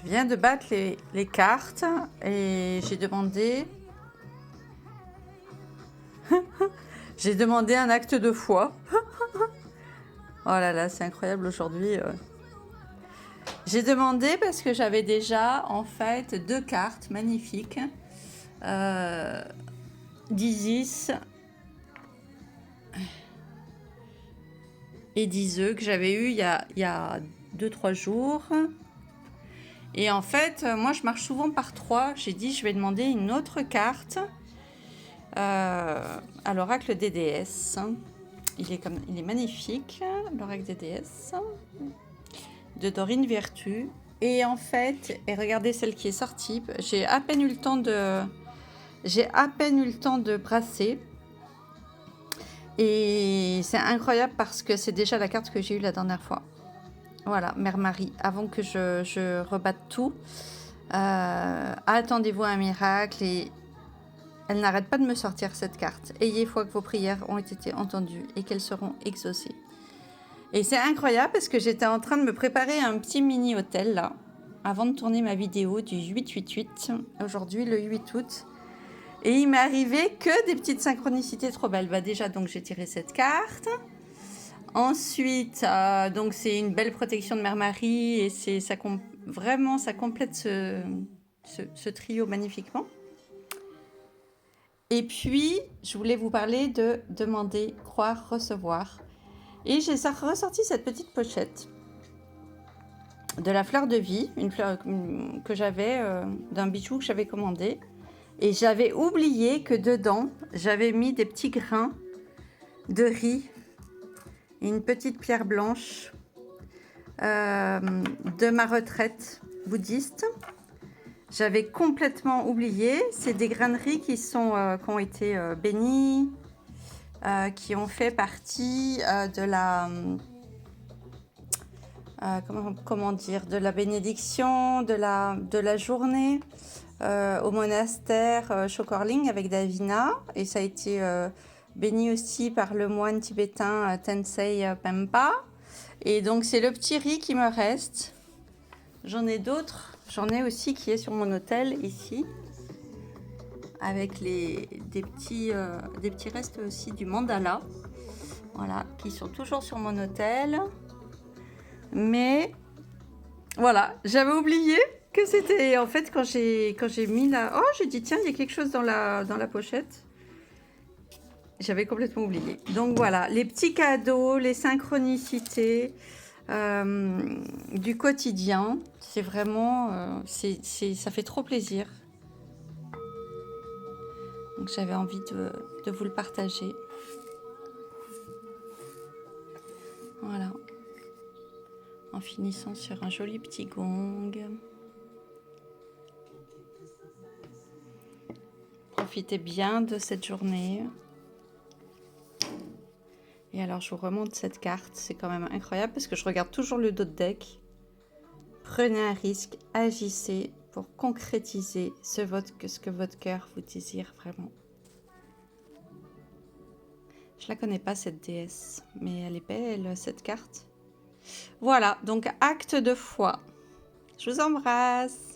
Je viens de battre les cartes et j'ai demandé... j'ai demandé un acte de foi. Oh là là, c'est incroyable aujourd'hui. J'ai demandé parce que j'avais déjà en fait 2 cartes magnifiques d'Isis et d'Iseux que j'avais eu il y a 2-3 jours. Et en fait, moi je marche souvent par 3. J'ai dit je vais demander une autre carte à l'oracle des déesses. Il est magnifique, l'oracle des déesses, de Dorine Vertu. Et en fait, et regardez celle qui est sortie, j'ai à peine eu le temps de brasser. Et c'est incroyable parce que c'est déjà la carte que j'ai eue la dernière fois. Voilà, Mère Marie, avant que je rebatte tout, attendez-vous à un miracle et elle n'arrête pas de me sortir cette carte. Ayez foi que vos prières ont été entendues et qu'elles seront exaucées. Et c'est incroyable parce que j'étais en train de me préparer un petit mini hôtel là, avant de tourner ma vidéo du 8-8-8, aujourd'hui le 8 août. Et il m'est arrivé que des petites synchronicités trop belles. Bah déjà, donc j'ai tiré cette carte. Ensuite, donc c'est une belle protection de Mère Marie et vraiment ça complète ce trio magnifiquement. Et puis, je voulais vous parler de demander, croire, recevoir. Et j'ai ressorti cette petite pochette de la fleur de vie, une fleur que j'avais, d'un bijou que j'avais commandé. Et j'avais oublié que dedans, j'avais mis des petits grains de riz et une petite pierre blanche de ma retraite bouddhiste. J'avais complètement oublié. C'est des grains de riz qui ont été bénis, qui ont fait partie de la... comment dire, de la bénédiction, de la journée au monastère Chokorling avec Davina. Et ça a été béni aussi par le moine tibétain Tensei Pempa. Et donc c'est le petit riz qui me reste. J'en ai d'autres. J'en ai aussi qui est sur mon hôtel ici. Avec des petits restes aussi du mandala. Voilà, qui sont toujours sur mon hôtel. Mais voilà, j'avais oublié que c'était en fait quand j'ai mis la... Oh, j'ai dit tiens, il y a quelque chose dans la pochette. J'avais complètement oublié. Donc voilà, les petits cadeaux, les synchronicités du quotidien. C'est vraiment... ça fait trop plaisir. Donc j'avais envie de vous le partager. Voilà. En finissant sur un joli petit gong. Profitez bien de cette journée. Et alors, je vous remonte cette carte. C'est quand même incroyable parce que je regarde toujours le dos de deck. Prenez un risque, agissez pour concrétiser ce que votre cœur vous désire vraiment. Je la connais pas, cette déesse, mais elle est belle, cette carte. Voilà, donc acte de foi. Je vous embrasse.